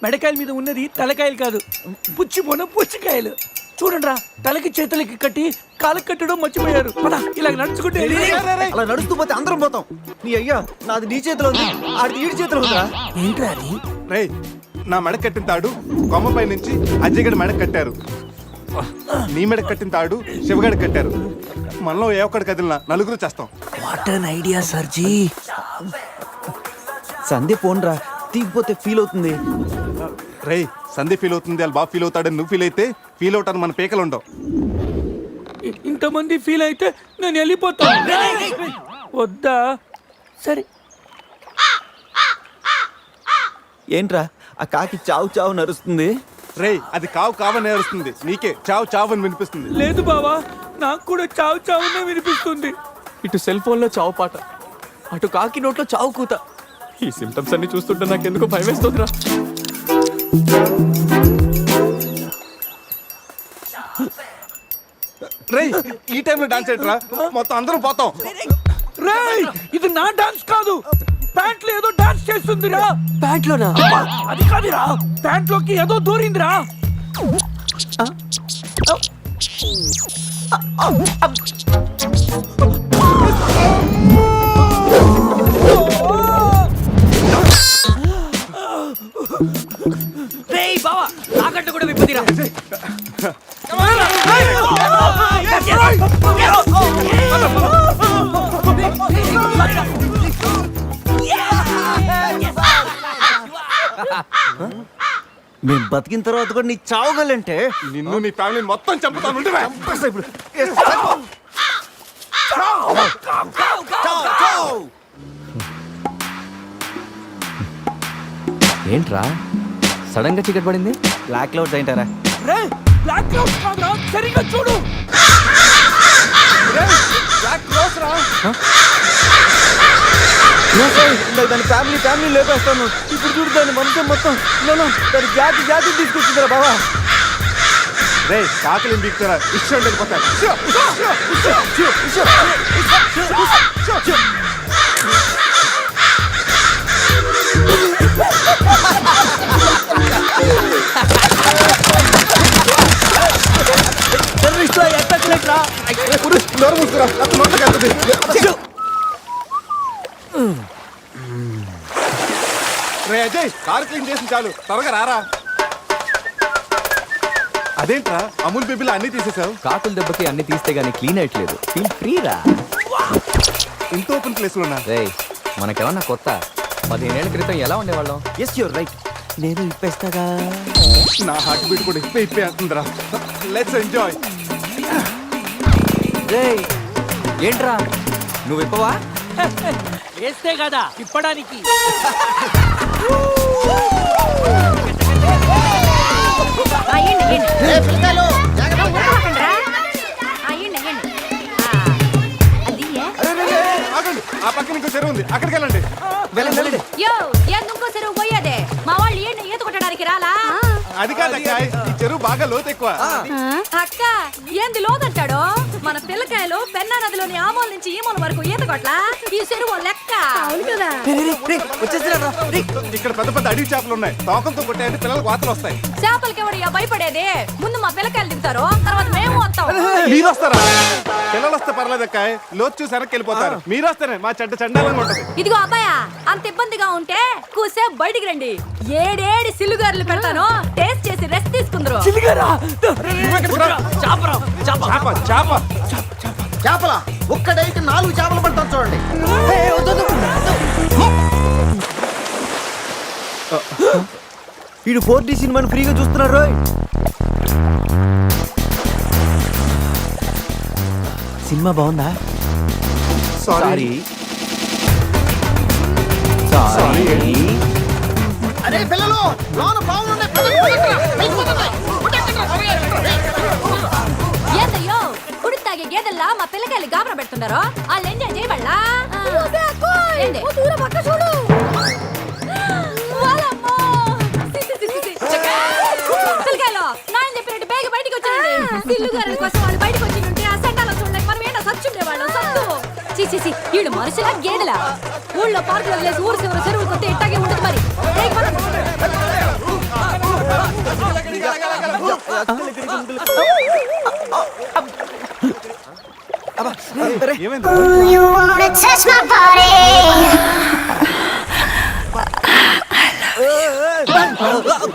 మెడకాయల మీద ఉన్నది తలకాయలు కాదు, పుచ్చిపోన పుచ్చికాయలు. చూడండిరా, తలకి చేతులకి కట్టి కాళ్ళకి కట్టడం మర్చిపోయారు. పద, ఇలా నడుచుకుంటే. అలా నడుస్తూ పోతే అందరం పోతాం. నీ అయ్యా నాది నీ చేతిలో ఉంది, ఆడిది ఈడి చేతిలో ఉందిరా. ఏంట్రా అది? రే, నా మెడ కట్టిన తాడు కొమ్మపై నుంచి అజ్జగడి మెడ కట్టారు. నీ మెడ కట్టిన తాడు శివగడి కట్టారు. మనలో ఏ ఒక్కడి కదిలినా నలుగురు చేస్తాం. వాట్ అన్ ఐడియా సర్జీ. సందే పోన్రా, తీగిపోతే ఫీల్ అవుతుంది. రే, సందే ఫీల్ అవుతుంది, వాళ్ళు బాగా ఫీల్ అవుతాడని నువ్వు ఫీల్ అయితే ఫీల్ అవుతాను మన పేకలు ఉండవు. ఇంతమంది ఫీల్ అయితే నేను వెళ్ళిపోతా. వద్దా? సరే. ఏంట్రా ఆ కాకి చావు చావు నరుస్తుంది? రే, అది కావు కావని నేరుస్తుంది, నీకే చావు చావు అని వినిపిస్తుంది. లేదు బావా, నాకు కూడా చావు చావునే వినిపిస్తుంది. ఇటు సెల్ ఫోన్ లో చావు పాట, అటు కాకి నోట్లో చావు కూత. ఈ సిమ్టమ్స్ అన్ని చూస్తుంటే నాకు ఎందుకో భయం వేస్తుందిరా. రే, ఈ టైంలో డాన్స్ ఏంట్రా? మొత్తం అందరం పోతాం. రేయ్, ఇది నా డాన్స్ కాదు, ప్యాంట్ లో ఏదో డాన్స్ చేస్తుందిరా. ప్యాంట్ లోనా? అది కాదురా, ప్యాంట్ లోకి ఏదో దూరిందిరా. రేయ్ బావా, తాకట్టు కూడా విప్పదిరా. మేము బతికిన తర్వాత కూడా నీ చావుగలంటే నిన్ను నీ ఫ్యామిలీ మొత్తం చంపుతాను. ఉండురా. ఇప్పుడు ఏంట్రా సడన్ గా చీకటి పడింది? బ్లాక్ క్లౌడ్స్ ఏంటారా? రేయ్, బ్లాక్ క్లౌడ్స్ కాదురా, సరిగ్గా చూడు. దాని ఫ్యామిలీ లేపేస్తాను. ఇప్పుడు చూడు దాని వంశం మొత్తం దాని జాతి తీసుకొచ్చిందిరా బావా. రే, కాకలి బీక్తారా, ఇష్టం వెళ్ళిపోతారు. రే అజయ్, కారు క్లీన్ చేసి చాలు, త్వరగా రారా. అదేంట్రా, అమూల్ బేబీలో అన్ని తీసేసావు? కాకుల దెబ్బకి అన్ని తీస్తే గానీ క్లీన్ అయ్యట్లేదు. ఫీల్ ఫ్రీ రా. ఇంత ఓపెన్ ప్లేస్ లో ఉన్నా. రేయ్, మనకేమన్నా కొత్త? 15 ఏళ్ల క్రితం ఎలా ఉండేవాళ్ళం? Yes you're right. నేను ఇప్పేస్తాగా. నా హార్ట్ బీట్ కూడా ఇప్పే అంటుందిరా. Let's enjoy. రేయ్, ఏంట్రా నువ్వు ఇప్పవా? వేస్తే కదా తిప్పడానికి. ఆగండి, ఆ పక్కన ఇంకో చెరువు ఉంది, అక్కడికి వెళ్ళండి. ఎందుకో చెరువు పోయేదే? మా వాళ్ళు ఏంటి ఈత కొట్టడానికి రాలా? అది కాదక్క, ఈ చెరువు బాగా లోతు ఎక్కువ. అక్క ఏంది లోదంటాడు? మన పిల్లకాయలు పెన్నా నదిలోని ఆ మూల నుంచి ఈ మూల వరకు ఈత కొట్లా. ఈ చెరువు లెక్క. అవును కదా. ఇక్కడ పెద్ద పెద్ద అడవి చేపలు ఉన్నాయి, తోకంతో కొట్టాయంటే పిల్లలకు వాతలు వస్తాయి. చేపలకి ఎవడయ్యా భయపడేది? ముందు మా పిల్లకాయలు దిగుతారు, తర్వాత మేము వస్తాం. మీరు వస్తారా? పిల్లలు వస్తే పర్లేదక్క, లోతు చూసి వెనక్కి వెళ్ళిపోతారు. మీరు వస్తేనే మా చెడ్డ చండాలంగా ఉంటది. ఇదిగో అబ్బాయా, అంత ఇబ్బందిగా ఉంటే కూసే బయటికి రండి. ఏడేడి సిల్లుగారులు పెడతాను, టేస్ట్ చేసి రెస్ట్ తీసుకుందరు. చేపల ఒక్కడైతే 4 చేపలు పడతాను చూడండి. వీడు 4D సినిమాని ఫ్రీగా చూస్తున్నారు రోయ్. సినిమా బాగుందా? సారీ. అరే పిల్లలు, లోన బాగుండే ఏందయ్యో కుడి తాగే గేదెల్లా మా పిల్లకాయలు గాబరా పెడుతున్నారు. వాళ్ళు ఎంజాయ్ చేయబడలా? పిల్లకాయలు నాయన చెప్పినట్టు బేగ బయటికి వచ్చాయండి. పిల్లుగారి కోసం వాళ్ళు బయటకు వచ్చి ఉంటే ఆ సండాలో చూడలేక మనం ఏంటో సచ్చుండేవాళ్ళు. సత్తు చీచి ఈడు మనుషులా గేదెలా? ఊళ్ళో పార్కులు వదిలేసి ఊరు చెరువులు కొత్త ఇట్టాగే ఉంటుంది మరి. ఏమైంది? You wanna touch my body?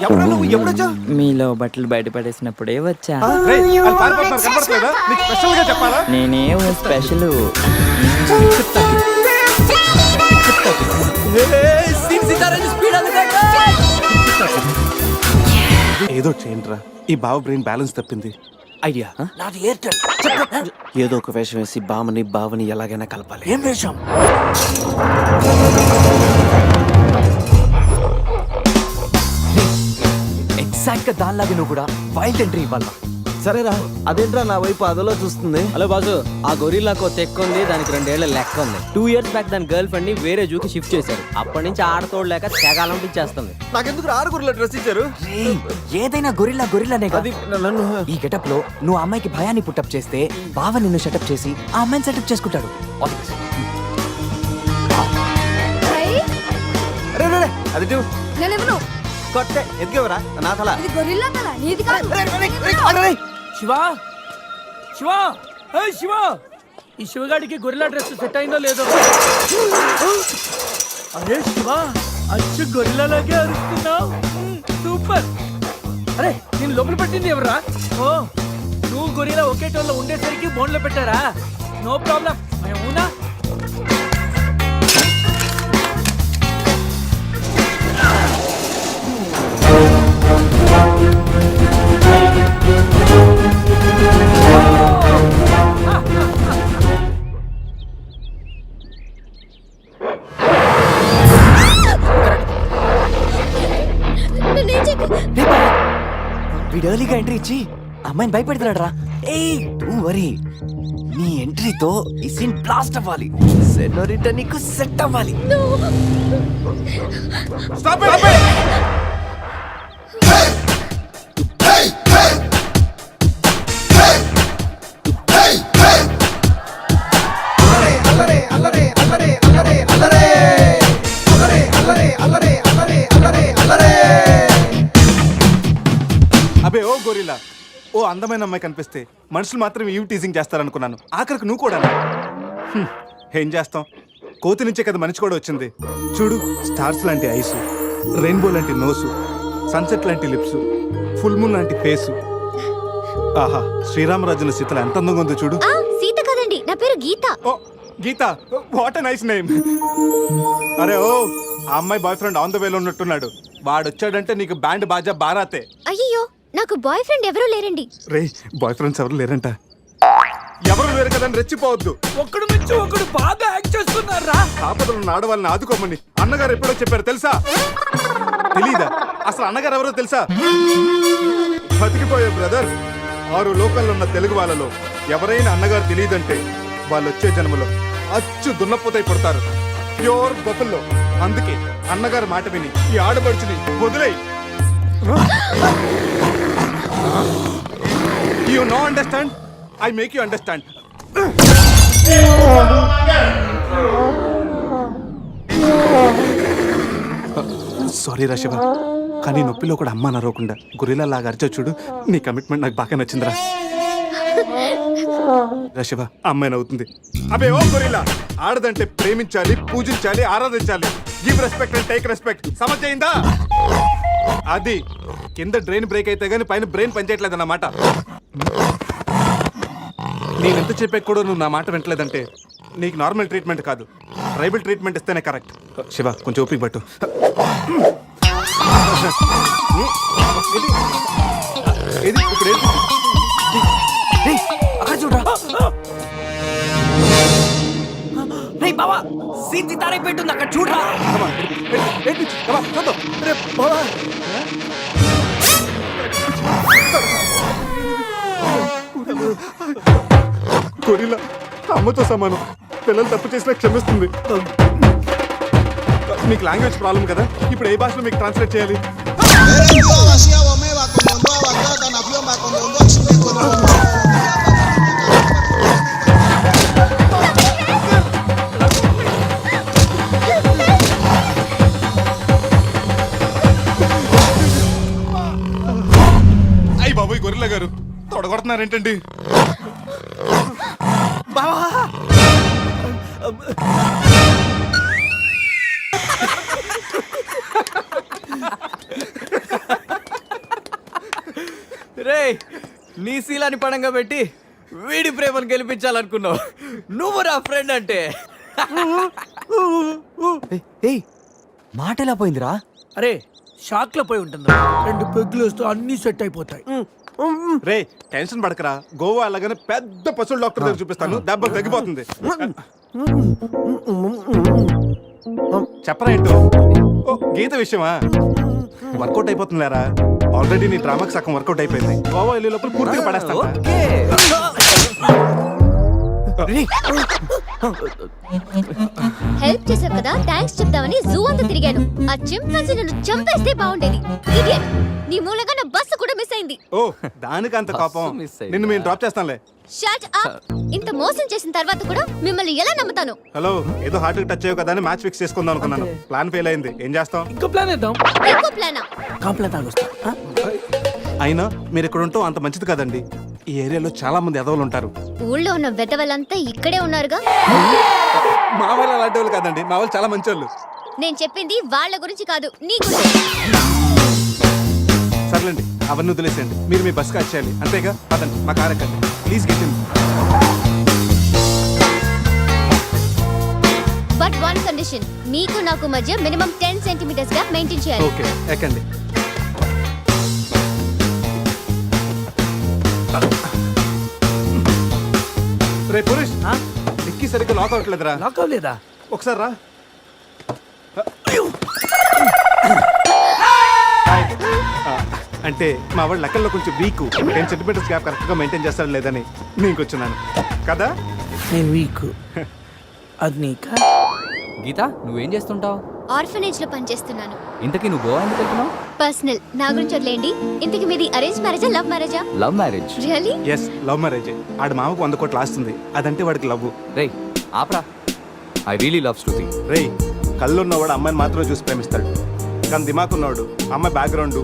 ఎవరు నువ్వు ఎప్పుడొచ్చా? మీలో బట్టలు బయట పడేసినప్పుడే వచ్చా. రేయ్, వాళ్ళు పారిపోతున్నారు, కనపడట్లేదా? నీకు స్పెషల్ గా చెప్పాలా? నేనేం స్పెషల్. ఏదో చేయండిరా, ఈ బావ బ్రెయిన్ బ్యాలెన్స్ తప్పింది. ఐడియా. నాది ఎయిర్టెల్. ఏదో ఒక వేషం వేసి బామని బావని ఎలాగైనా కలపాలి. ఏం వేషం? ఎగ్జాక్ట్ గా దానిలాగే నువ్వు కూడా వైల్డ్ ఎంట్రీ ఇవ్వాలా. సరేరా, అదేంట్రా నా వైపు అదలో చూస్తుంది. హలో బాసు, ఆ గొరిల్లాకో తెక్క ఉంది, దానికి 2 ఏళ్ల లెక్క ఉంది. 2 years బ్యాక్ దాని గర్ల్ ఫ్రెండ్ ని వేరే జూకి షిఫ్ట్ చేశారు. అప్పటి నుంచి ఆడతోడలేక తెగాలంపించేస్తుంది. నాకెందుకు ఆరుగురులో డ్రెస్ ఇచ్చారు? ఏదైనా గొరిల్లానే అది నన్ను ఈ గెటప్ లో నువ్వు అమ్మాయికి భయాన్ని పుట్టప్ చేస్తే బావ నిన్ను సెటప్ చేసి ఆ అమ్మాయిని సెటప్ చేసుకుంటాడు. All the best. అరే రే, అది చూ. నేనెవరు? కొట్టే ఎదిగేవరా నా తల. ఇది గొరిల్లా తల, నీది కాదు. శివా, శివా, శివా, ఈ శివగాడికి గొరిల్లా డ్రెస్ సెట్ అయిందో లేదో. అరే శివా, అచ్చు గొరిల్లాలాగే అరుస్తున్నావు. సూపర్. అరే నేను లోపల పెట్టింది ఎవరా? ఓ, నువ్వు గొరిల్లా ఒకే టోన్లో ఉండేసరికి బోన్లో పెట్టారా? నో ప్రాబ్లం, అవునా? వీడు ఎర్లీగా ఎంట్రీ ఇచ్చి అమ్మాయిని భయపెడతాడు రా. ఏయ్ డోంట్ వరీ, నీ ఎంట్రీతో ఈ సీన్ బ్లాస్ట్ అవ్వాలి. సెనోరిటా నీకు సెట్ అవ్వాలి. Stop it, stop it! అబే ఓ గొరిల్లా, ఓ అందమైన అమ్మాయి కనిపిస్తే మనుషులు మాత్రం ఈవ్ టీజింగ్ చేస్తారనుకున్నాను. ఆఖరికి నువ్వు కూడా. ఏం చేస్తాం, కోతి నుంచే కదా మనిషి కూడా వచ్చింది. చూడు, స్టార్స్ లాంటి ఐస్, రెయిన్బో లాంటి నోసు, సన్సెట్ లాంటి లిప్స్, ఫుల్ మూన్ లాంటి ఫేసు. ఆహా, శ్రీరామరాజుల సీతలు ఎంత అందంగా ఉందో చూడు. సీత కదండి, నా పేరు గీత. ఓ గీత, వాట్ ఎ నైస్ నేమ్. అరే ఓ, ఆ అమ్మాయి బాయ్ ఫ్రెండ్ ఆన్ ద వేలో ఉన్నట్టున్నాడు. వాడు వచ్చాడంటే నీకు బ్యాండ్ బాజా బారాతే. అయ్యో, నాకు బాయ్ ఫ్రెండ్ ఎవరూ లేరండి. రే, బాయ్ ఫ్రెండ్స్ ఎవరు లేరంట. ఎవరు లేరు కదని రెచ్చిపోవద్దు. ఒకడు మించి ఒకడు బాగా యాక్ట్ చేస్తున్నారా? ఆపదలు ఉన్న ఆడవాళ్ళని ఆదుకోమని అన్నగారు ఎప్పుడో చెప్పారు తెలుసా? తెలీదా? అసలు అన్నగారు ఎవరో తెలుసా? బతికిపోయే బ్రదర్. 6 లోకల్లో ఉన్న తెలుగు వాళ్ళలో ఎవరైనా అన్నగారు తెలియదంటే వాళ్ళు వచ్చే జన్మలో అచ్చు దున్నపోతై పుడతారు. ప్యూర్ బఫల్లో. అందుకే అన్నగారు మాట విని ఈ ఆడపడుచుని వదిలేయి. You know understand? I make you understand. Sorry రా శివ, కానీ నొప్పిలో కూడా అమ్మ నరవకుండా గొరిల్లా లాగా అరిచా చూడు. నీ కమిట్మెంట్ నాకు బాగా నచ్చిందిరా. రా శివ, అమ్మాయి నవ్వుతుంది. అబే ఓ గొరిల్లా, ఆడదంటే ప్రేమించాలి, పూజించాలి, ఆరాధించాలి. Give respect and take respect. సమజైందా? అది కింద డ్రైన్ బ్రేక్ అయితే గానీ పైన బ్రెయిన్ పనిచేయట్లేదు అన్నమాట. నేను ఎంత చెప్పే కూడా నువ్వు నా మాట వింటలేదంటే నీకు నార్మల్ ట్రీట్మెంట్ కాదు, ట్రైబల్ ట్రీట్మెంట్ ఇస్తేనే కరెక్ట్. శివ, కొంచెం ఓపిక పట్టు. ఇది ఇప్పుడు ఏంటి? రేయ్, అక్కడ చూడరా. రేయ్ బావా, సీన్ సితారైపోయింటుంది, అక్కడ చూడరా. Come on, ఏంటి? Come on, చూద్దాం. రే బావా, గొరిల్లా అమ్మతో సమానం. పిల్లలు తప్పు చేసినా క్షమిస్తుంది. మీకు లాంగ్వేజ్ ప్రాబ్లం కదా, ఇప్పుడు ఏ భాషలో మీకు ట్రాన్స్లేట్ చేయాలి? అయ్యి బాబోయ్ గొరిల్లా గారు తొడగొడుతున్నారేంటండి? బావా రే నీ శీలాన్ని పడంగా పెట్టి వీడి ప్రేమను గెలిపించాలనుకున్నావు. నువ్వు నా ఫ్రెండ్ అంటే. ఏయ్ మాట ఎలా పోయిందిరా? అరే షాక్ లో పోయి ఉంటుంది. 2 పెగ్గులు వస్తూ అన్ని సెట్ అయిపోతాయి. రే టెన్షన్ పడకరా, గోవా అలాగనే పెద్ద పశువుల డాక్టర్ దగ్గర చూపిస్తాను, దెబ్బ తగ్గిపోతుంది. చెప్పరా ఏంటో? ఓ గీత విషయమా? వర్కౌట్ అయిపోతుందిలేరా, ఆల్రెడీ నీ డ్రామాకి సగం వర్కౌట్ అయిపోయింది. గోవా వెళ్ళే లోపల పూర్తిగా పడేస్తాను. ఓకే. రేయ్, హెల్ప్ చేశావు కదా, థ్యాంక్స్ చెప్దామని జూ అంతా తిరిగాను. ఆ చింపాంజీ నన్ను చంపేస్తే బాగుండేది. ఇడియట్, నీ మూలంగా నా బస్సు కూడా మిస్ అయింది. ఓ దానికి అంత కోపం? బస్సు మిస్ అయిందా? నిన్ను మేము డ్రాప్ చేస్తాంలే. Shut up. ఇంత మోసం చేసిన తర్వాత కూడా మిమ్మల్ని ఎలా నమ్ముతాను? హలో, ఏదో హార్ట్ టచ్ అయ్యో కదా అని మ్యాచ్ ఫిక్స్ చేసుకుందాం అనుకున్నాను. ప్లాన్ ఫెయిల్ అయింది, ఏం చేస్తాం? ఇంకో ప్లాన్ వేద్దాం. ఇంకో ప్లానా? కాంప్లైంట్ తాగొస్తా. అయినా మీరు ఇక్కడ ఉంటాం అంత మంచిది కదండి. ఈ ఏరియాలో చాలా మంది ఎదవలు ఉంటారు. ఊళ్ళో ఉన్న వెధవలంతా ఇక్కడే ఉన్నారుగా. మా వాళ్ళు అలాంటి వాళ్ళు కాదండి, మా వాళ్ళు చాలా మంచి వాళ్ళు. నేను చెప్పింది వాళ్ళ గురించి కాదు, నీ గురించి. సర్లేండి, అవన్నీ వదిలేసేయండి. మీరు మీ బస్ కాచ్ చేయాలి అంతేగా. పదండి, మా కార్ ఎక్కండి please. Get in. But one condition, మీకు నాకు మధ్య మినిమం 10 సెంటీమీటర్స్ గ్యాప్ మెయింటైన్ చేయాలి. ఓకే ఎక్కండి. రే పురుష్, డిక్కీ సరిగ్గా లాక్ అవట్లేదురా. లాక్ అవ్వలేదా? ఒకసారి రా. అంటే మా వాడు లెక్కల్లో కొంచెం వీక్, 10 సెంటీమీటర్స్ గ్యాప్ కరెక్ట్గా మెయింటైన్ చేస్తాడు లేదని నేను వచ్చున్నాను కదా. నేను వీక్. అది నీకా? గీత నువ్వేం చేస్తుంటావు? ఆర్ఫనేజ్ లో పనిచేస్తున్నాను. ఇంతకీ నువ్వు గోవా ఎందుకు వెళ్తున్నావు? పర్సనల్, నా గురించి వదిలేండి. ఇంతకి మీది అరేంజ్ మ్యారేజా, లవ్ మ్యారేజా? Love marriage. Really? Yes, love marriage. ఆడు మామకు 100 కోట్లు ఆస్తుంది, అదంటే వాడికి లవ్. రేయ్ ఆపరా, ఐ రియలీ లవ్ శృతి. రేయ్, కళ్ళు ఉన్నవాడు అమ్మాయిని మాత్రమే చూసి ప్రేమిస్తాడు, కానీ దిమాక్ ఉన్నవాడు అమ్మాయి బ్యాక్గ్రౌండ్,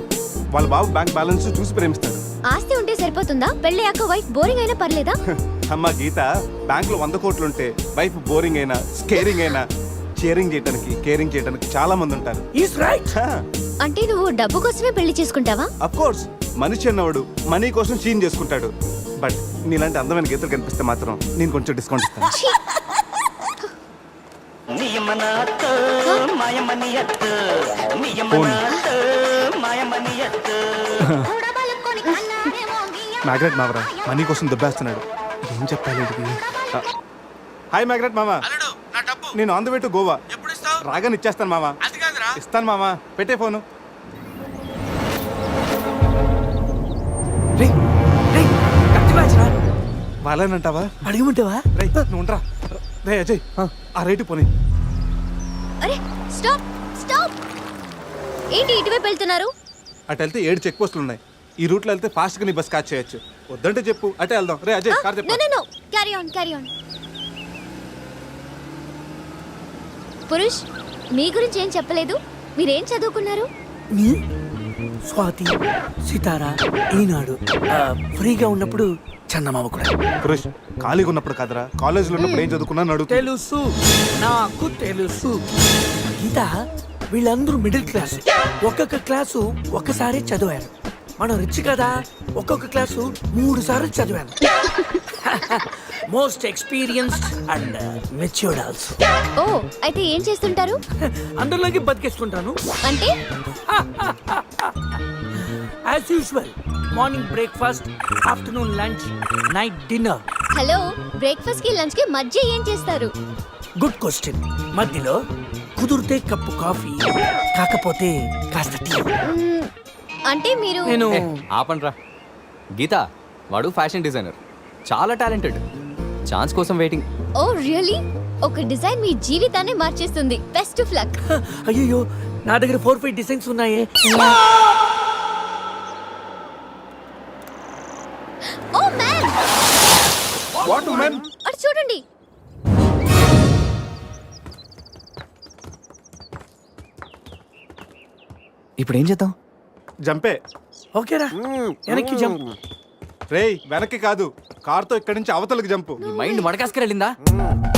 వాళ్ళ బాబు బ్యాంక్ బ్యాలెన్స్ చూసి ప్రేమిస్తాడు. ఆస్తి ఉంటే సరిపోతుందా? పెళ్ళయ్యాక వైఫ్ బోరింగ్ అయినా పర్లేదా? అమ్మ గీత, బ్యాంక్ లో 100 కోట్లు ఉంటే వైఫ్ బోరింగ్ అయినా స్కేరింగ్ అయినా షేరింగ్ చేయడానికి కేరింగ్ చేయడానికి చాలా మంది ఉంటారు. Is right. అంటే నువ్వు డబ్బు కోసమే పెళ్లి చేసుకుంటావా? అఫ్ కోర్స్, మనిషి అన్నవాడు మనీ కోసం షీన్ చేసుకుంటాడు. బట్ నీలాంటి అందమైన గీతలు కనిపిస్తే మాత్రం నేను కొంచెం డిస్కౌంట్ ఇస్తాను. ఛీ! ఫోన్. మ్యాగ్రెట్ మావరా మనీ కోసం దుబ్బేస్తున్నాడు, ఏం చెప్పాలి వీడికి? హాయ్ మ్యాగ్రెట్ మామ, నేను on the way to Goa. రాగానే ఇచ్చేస్తాను మామ. ఇస్తాను మామ, పెట్టే ఫోను. రేయ్, రేయ్, కత్తి మ్యాచ్ రా. వాళ్ళనంటావా? అడిగమంటావా? రే నువ్వు ఉండరా. రే అజయ్, ఆ రేటు పోనీ. అరే స్టాప్ స్టాప్. ఏంటి ఇటువైపు వెళ్తున్నారు? అటు వెళ్తే 7 చెక్ పోస్టులు ఉన్నాయి. ఈ రూట్లో వెళ్తే ఫాస్ట్ గా నీ బస్ క్యాచ్ చేయొచ్చు. వద్దంటే చెప్పు, అటే వెళ్దాం. రే అజయ్, కార్ నో చెప్పు. No no, carry on carry on. Purush, మీ గురించి ఏం చెప్పలేదు. మీరేం చదువుకున్నారు? స్వాతి, సితారా, ఈనాడు. ఫ్రీగా ఉన్నప్పుడు చందమామ కూడా. పురుష్, ఖాళీగా ఉన్నప్పుడు కాదరా, కాలేజీలో ఉన్నప్పుడు ఏం చదువుకున్నాను అడుగు. తెలుసు, నాకు తెలుసు. గీత, వీళ్ళందరూ మిడిల్ క్లాస్. ఒక్కొక్క క్లాసు ఒక్కసారి చదివాను. మనం రిచ్ కదా, ఒక్కొక్క క్లాసు 3 సార్లు చదివాను. Most experienced and matured also. ఓ, అయితే ఏం చేస్తుంటారు? అందరిలోకి బతికేస్తుంటాను. అంటే as usual, morning breakfast, afternoon lunch, night dinner. Hello, breakfast కి లంచ్ కి మధ్య ఏం చేస్తారు? Good question. మధ్యలో కుదిరితే కప్పు కాఫీ, కాకపోతే కాస్త టీ. మ్మ్, అంటే మీరు నేను ఆపండ్రా. గీత వాడు ఫ్యాషన్ డిజైనర్, చాలా టాలెంటెడ్. ఛాన్స్ కోసం వెయిటింగ్. ఓ రియల్లీ? ఒక డిజైన్ మీ జీవితాన్ని మార్చేస్తుంది. Best of luck. అయ్యో, నా దగ్గర 4-5 డిజైన్స్ ఉన్నాయే. Oh man, what man? అటు చూడండి. ఇప్పుడు ఏం చేద్దాం? జంపే. ఓకేరా వెనక్కి జంప్. రేయ్ వెనక్కి కాదు, కార్తో ఇక్కడి నుంచి అవతలకి జంపు. నీ మైండ్ మడకాసుకెళ్ళిందా?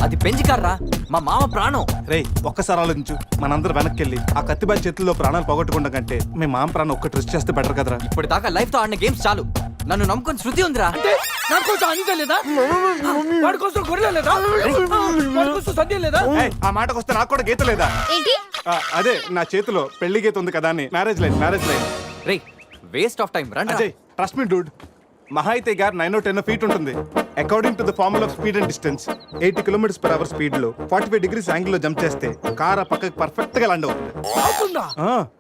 అది పెంచి కార్రా, మా మామ ప్రాణం. రేయ్ ఒక్కసారి ఆలోచించు, మనందరం వెనక్కి వెళ్ళి ఆ కత్తిబాజ్ చేతుల్లో ప్రాణాలు పోగొట్టుకుంటాం కంటే మీ మామ ప్రాణం ఒక్క ట్రిస్ట్ చేస్తే బెటర్ కదరా. ఇప్పటిదాకా లైఫ్ తో ఆడిన గేమ్స్ చాలు. నన్ను నమ్ముకొని శృతి ఉందిరా. అంటే నా కోసం అనిత లేదా? వాడి కోసం గొర్రెల లేదా? వాడి కోసం సంధ్య లేదా? ఏయ్, ఆ మాటకు వస్తే నాకు కూడా గీత లేదా? ఏంటి? అదే నా చేతిలో పెళ్లి గీత ఉంది కదా అని. Marriage line. Ray waste of time రండి. అజయ్ ట్రస్ట్ మీ డూడ్, మహా అయితే గారు 9 or 10 feet ఉంటుంది. According to the formula of speed and distance 80 km/h speed లో 45 degrees యాంగిల్ లో జంప్ చేస్తే కార్ ఆ పక్కకి పర్ఫెక్ట్ గా ల్యాండ్ అవుతుంది. అవుతుందా?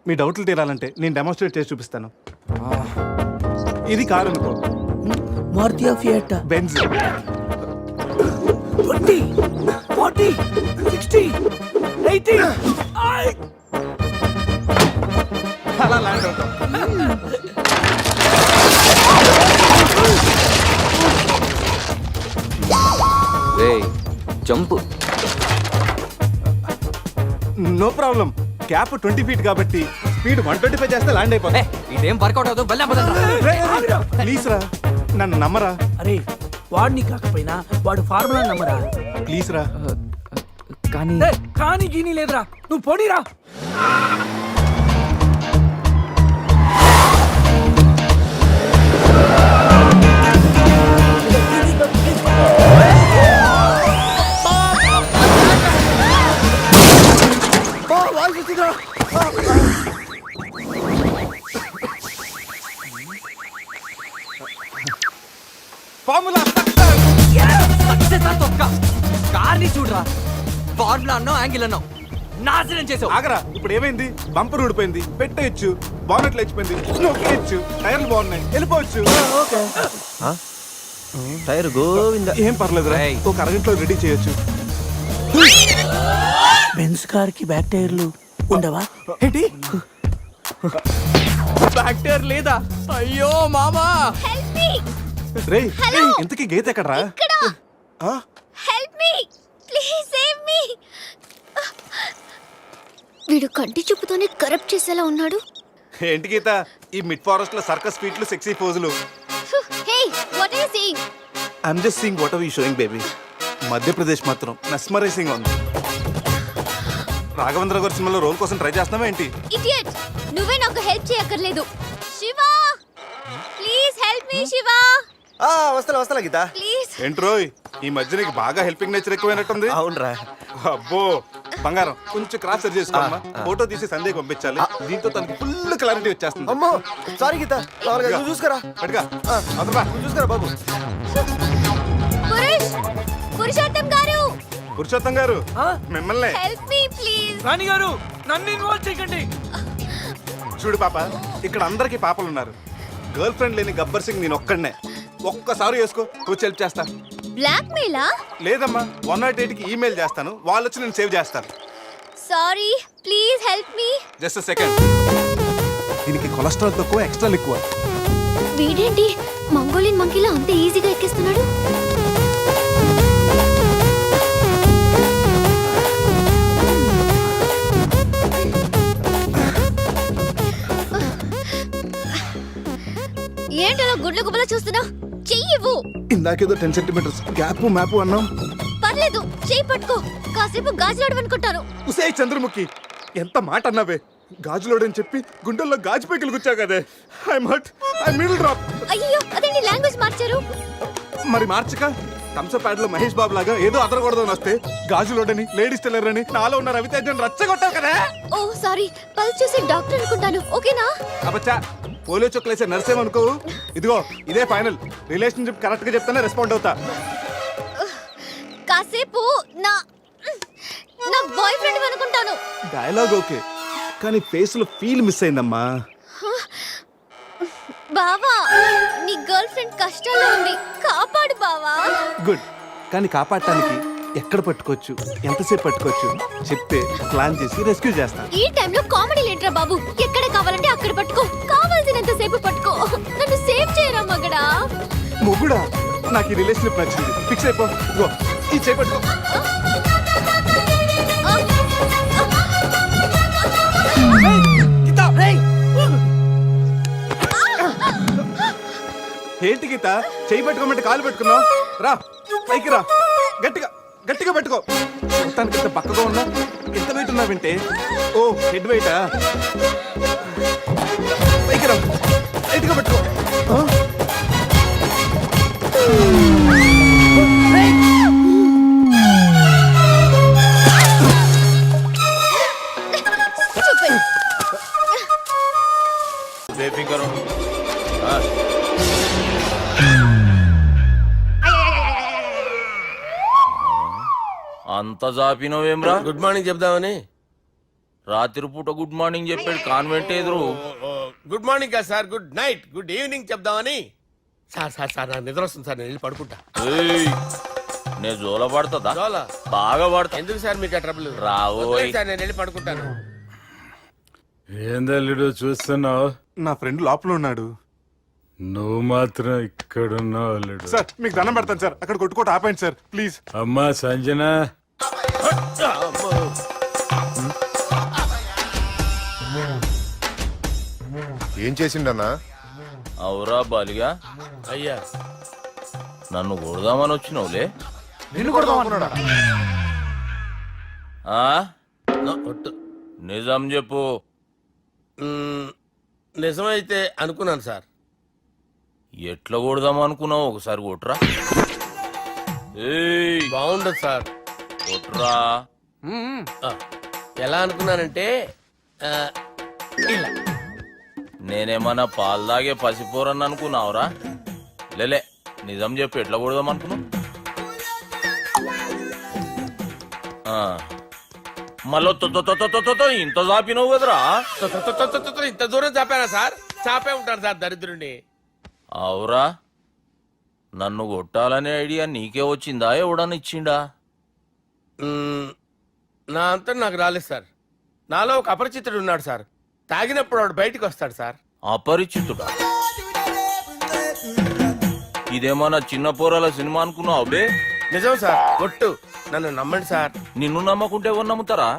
మీ డౌట్లు తీరాలంటే నేను డెమోన్స్ట్రేట్ చేసి చూపిస్తాను. ఇది కార్ అనుకో, మారుతి ఫియట్. బెంజ్. 20 40 60 80 అలా ల్యాండ్ అవుతాం. రే jump. No problem, cap 20 feet కాబట్టి స్పీడ్ 125 చేస్తే ల్యాండ్ అయిపోతుంది. ఇదేం వర్కౌట్ అవుతుంది. వెళ్ళా ప్లీజ్ రా, నన్ను నమ్మరా. అరే వాడిని కాకపోయినా వాడు ఫార్ములా నమ్మరా. ప్లీజ్ రా. కానీ కానీ గీని లేదురా, నువ్వు పొడిరా. ఫార్ములా కార్ని చూడరా, ఫార్ములా అన్నావు, యాంగిల్ అన్నావు, నాశనం చేసావు. ఆగరా, ఇప్పుడు ఏమైంది? బంపర్ ఊడిపోయింది, పెట్టేయచ్చు, బానెట్ లేచిపోయింది, నొక్కేయచ్చు, టైర్లు బాగున్నాయి, వెళ్ళిపోవచ్చు. టైర్ గోవింద. ఏం పర్లేదు రా, ఏయ్. ఒక అరగంటలో రెడీ చేయొచ్చు. బెంజ్ కార్ కి బ్యాక్ టైర్లు ఉండవా? ఏంటి బ్యాక్టీరియా లేదా? అయ్యో మామా. Help me. రేయ్ ఇంతకీ గీత ఎక్కడరా? ఇక్కడ. Help me please save me. వీడు కంటి చూపుతోనే కరప్ట్ చేసేలా ఉన్నాడు. ఏంటి గీత ఈ మిడ్ ఫారెస్ట్ లో సర్కస్ ఫీట్లు, సెక్సీ పోజులు? Hey what are you saying? I'm just seeing what are you showing baby. Madhya Pradesh మాత్రం మెస్మరైజింగ్ ఉంది. రాఘవేంద్ర గారి సినిమాలో రోల్ కోసం ట్రై చేస్తున్నావా ఏంటి? ఇడియట్, నువ్వే నాకు హెల్ప్ చేయక్కర్లేదు. Shiva please help me. Shiva వస్తా గీత. ప్లీజ్. ఏంట్రోయ్ ఈ మధ్య నీకు బాగా హెల్పింగ్ నేచర్ ఎక్కువైనట్టుంది. అవునరా. అబ్బో బంగారం, కొంచెం క్రాస్ సెట్ చేసుకోమ్మా. ఫోటో తీసి సందేహం పంపించాలి, దీంతో తనకి ఫుల్ క్లారిటీ వచ్చేస్తుంది. అమ్మో సారీ గీత, నువ్వు చూసుకురా. పట్టుగా అదబా చూసుకురా బాబు. పురుషోత్తం గారు. పురుషోత్తం గారు మిమ్మల్ని. Help me please. రాణి గారు నన్ను ఇన్వాల్వ్ చేయకండి. చూడు పాప, ఇక్కడ అందరికి పాపలు ఉన్నారు. గర్ల్ ఫ్రెండ్ లేని గబ్బర్ సింగ్ నేను ఒక్కడనే. ఒక్కసారి వేసుకో, వచ్చి హెల్ప్ చేస్తా. బ్లాక్ మెయిలా? లేదమ్మా, 108కి ఈమెయిల్ చేస్తాను, వాళ్ళు వచ్చి నేను సేవ్ చేస్తాను. Sorry please help me. Just second. దీనికి కొలెస్ట్రాల్ తక్కువ, ఎక్స్ట్రా ఎక్కువ. వీడేంటి మంగోలియన్ మంకీలా అంత ఈజీగా ఎక్కేస్తున్నాడు? ఏంటలా గుడ్ల గుబల చూస్తున్నా? చెయ్యివ్వు. ఇందాకేదో 10 centimeters గ్యాప్ మ్యాప్ అన్నాం. పర్లేదు, చెయ్యి పట్టుకో. కాసేపు గాజులాడు అనుకుంటాను. ఉసే చంద్రముఖి, ఎంత మాట అన్నావే. గాజులోడని చెప్పి గుండెల్లో గాజు పైకలు గుచ్చావు కదే. I'm hurt, I middle drop. అయ్యో అదేంటి లాంగ్వేజ్ మార్చారు? మరి మార్చక థమ్స్అప్ ప్యాడ్ లో మహేష్ బాబు లాగా ఏదో అదరకూడదని వస్తే గాజులోడని, లేడీస్ టైలర్ అని, నాలో ఉన్న రవితేజని రచ్చగొట్టావు కదా. ఓ సారీ, పల్స్ చూసి డాక్టర్ అనుకుంటాను. ఓకేనా? అబ్బచ్చా, పోలియో చుక్కలేసే నర్సేమనుకో. ఇదిగో ఇదే ఫైనల్. రిలేషన్షిప్ కరెక్ట్ గా చెప్తానే రెస్పాండ్ అవుతా. కాసేపు నా బాయ్ ఫ్రెండ్ అనుకుంటాను. డైలాగ్ ఓకే, కానీ ఫేస్ లో ఫీల్ మిస్ అయిందమ్మా. బావా, నీ గర్ల్ ఫ్రెండ్ కష్టాల్లో ఉంది, కాపాడు బావా. గుడ్, కానీ కాపాడటానికి ఎక్కడ పట్టుకోవచ్చు, ఎంతసేపు పట్టుకోవచ్చు చెప్తే ప్లాన్ చేసి రెస్క్యూ చేస్తాను. ఈ టైంలో కామెడీ లేటరా బాబు. ఎక్కడ కావాలంటే అక్కడ పట్టుకో, కావాల్సినంత సేపు పట్టుకో. నన్ను సేవ్ చేయరా మగడా. మొగుడా, నాకు ఈ రిలేషన్షిప్ నచ్చింది. ఫిక్స్ అయిపో. ఇగో ఈ చేపట్టుకో. ఏంటి గీత చేయి పట్టుకోమంటే కాలు పెట్టుకున్నావు రా పైకి రా గట్టిగా గట్టిగా పట్టుకో మొత్తానికి ఇంత పక్కగా ఉన్నా ఎంత వెయిట్ ఉన్నా వింటే ఓ హెడ్ వెయిటా పైకి రా గట్టిగా పట్టుకో ఆ? Stupid. అంత జాపినవేమ్రా గుడ్ మార్నింగ్ చెప్దామని. రాత్రి పూట గుడ్ మార్నింగ్ చెప్పాడు కాన్వెంట్ ఎదురు గుడ్ మార్నింగ్ కాదు sir, good night, good evening చెప్దామని. సార్ సార్ సార్ నాకు నిద్ర వస్తుంది సార్, నేను వెళ్ళి పడుకుంటా. ఏయ్, నే జోల పడుతుందా జోల? బాగా పడతా ఎందుకు సార్ మీకు ఆ ట్రబుల్? రావోయ్. వదిలేయ్ సార్, నేను వెళ్ళి పడుకుంటాను. ఏందల్లుడు చూస్తున్నావు? నా ఫ్రెండ్ లోపల ఉన్నాడు నువ్వు మాత్రం ఇక్కడున్నావు అల్లుడు. సార్ మీకు దండం పెడతాను సార్ అక్కడ కొట్టుకోట ఆపండి సార్ ప్లీజ్. అమ్మా సంజన, అమ్మో. ఏం చేసిండన్నా? అవురా బాలిగా అయ్యా నన్ను కొడదామని వచ్చినావులే. నిన్ను కొడదామన్నాడా? ఆ ఒట్టు. నిజం చెప్పు. నిజమైతే అనుకున్నాను సార్. ఎట్లా కొడదాం అనుకున్నావు ఒకసారి కొట్రా. ఏయ్ బాగుండదు సార్. కొట్రా. ఆ, ఎలా అనుకున్నానంటే ఆ, ఇలా. నేనేమన్నా పాలు తాగే పసిపోరని అనుకున్నావురా? లేలే నిజం చెప్పు ఎట్లా కొడదాం అనుకున్నావు? మళ్ళీ ఇంత చాపినావు కదరా. ఇంత దూరం చాపానా సార్? చాపే ఉంటాను సార్ దరిద్రుడిని. అవురా, నన్ను కొట్టాలనే ఐడియా నీకే వచ్చిందా ఎవడన్నా ఇచ్చిండా? నా అంతా నాకు రాలేదు సార్. నాలో ఒక అపరిచితుడు ఉన్నాడు సార్. తాగినప్పుడు వాడు బయటికి వస్తాడు సార్. అపరిచితుడా? ఇదేమన్నా చిన్న పోరాల సినిమా అనుకున్నావు బే? నిజం సార్, ఒట్టు. నన్ను నమ్మండి సార్. నిన్ను నమ్మకుంటే ఎవరు నమ్ముతారా?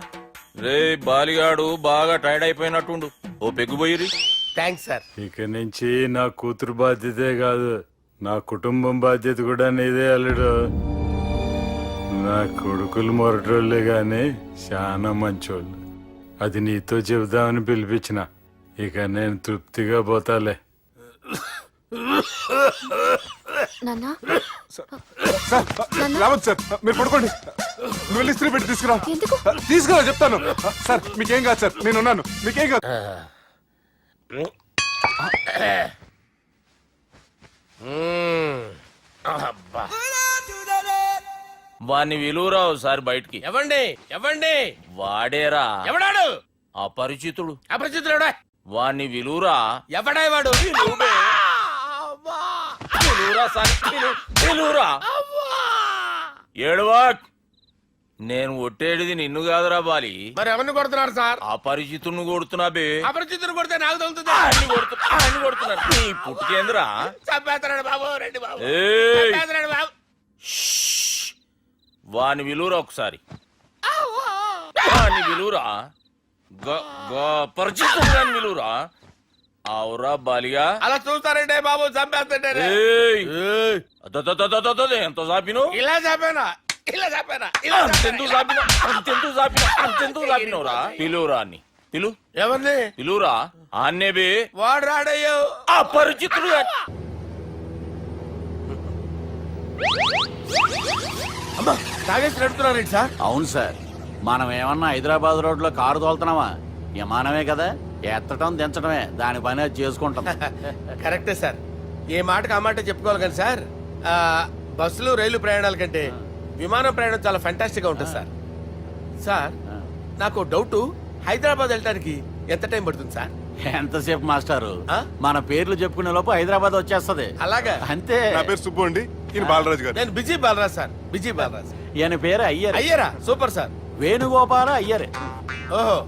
రే బాలిగాడు బాగా టైర్డ్ అయిపోయినట్టుండు, ఓ పెగ్గుబోయిరి. Thanks sir. ఇక నుంచి నా కూతురు బాధ్యతే కాదు, నా కుటుంబం బాధ్యత కూడా నీదే అల్లుడు. నా కొడుకులు మొరటోళ్ళే గాని చాలా మంచోళ్ళు. అది నీతో చెబుదామని పిలిపించిన. ఇక నేను తృప్తిగా పోతాలే. నాన్న సార్ రావద్దు సార్ మీరు పడుకోండి. నువ్వు వెళ్ళి ఇస్త్రీ పెట్టి తీసుకురా. ఎందుకు? తీసుకురా చెప్తాను. సార్ మీకేం కాదు సార్, నేను ఉన్నాను, మీకేం కాదు. అబ్బా. వాణ్ణి విలువరావు సార్ బయటికి. ఎవండి ఎవండి? వాడేరా ఎవడాడు? అపరిచితుడు. అపరిచితుడా? వాణ్ణి విలువరా. ఎవడా వాడు? విలువరా సార్, విలువరా. ఏడవా, నేను కొట్టేడిది నిన్ను కాదురా బాలి. మరి ఎవరిని కొడుతున్నారు సార్? అపరిచితుడిని కొడుతున్నా బే. అపరిచితుడు కొడితే నాకు తగులుతుంది. ఆయన కొడుతున్నారు. నీ పుట్టుకేంద్రా? చంపేస్తున్నాడు బాబు, రండి బాబు. ఏయ్, చంపేస్తున్నాడు బాబు. వాని విలువరా ఒకసారి. వాని విలువరా. పరిచితుడు విలువరా. అవురా బాలిగా. అలా చూస్తారంటే బాబు చంపేస్తుంటారు. ఏయ్, ఎంత చాపిను? ఇలా చంపేనా? ఇలా చంపేనా? అంతెందుకు చాపిన, అంతెందుకు చాపిన, అంతెందుకు చాపినవురా? పిలువురా అన్ని పిలు. ఎవరిని? పిలువురా ఆన్నే బే. వాడు రాడయ్యో. అపరిచితుడు. అమ్మా, తాగేసి నడుపుతున్నారండి సార్. అవును సార్, మనం ఏమన్నా హైదరాబాద్ రోడ్ లో కారు తోలుతున్నావా? విమానమే కదా, ఎత్తటం దించడమే, దాని పని అది చేసుకుంటాం. కరెక్టే సార్. ఏ మాటకు ఆ మాట చెప్పుకోవాలి కానీ సార్, బస్సులు రైలు ప్రయాణాల కంటే విమానం ప్రయాణం చాలా ఫెంటాస్టిక్ గా ఉంటుంది సార్. సార్ నాకు డౌట్, హైదరాబాద్ వెళ్ళడానికి ఎంత టైం పడుతుంది సార్? ఎంతసేపు మాస్టారు, ఆ? మన పేర్లు చెప్పుకునే లోపు హైదరాబాద్ వచ్చేస్తది. అలాగా? అంతే. నా పేరు సుబ్బు అండి, ఈయన బాలరాజు గారు. నేను busy Balaraj sir, busy Balaraj. ఈయన పేరు అయ్యర్. అయ్యరా? Super sir. వేణుగోపాల అయ్యరే. ఓహో,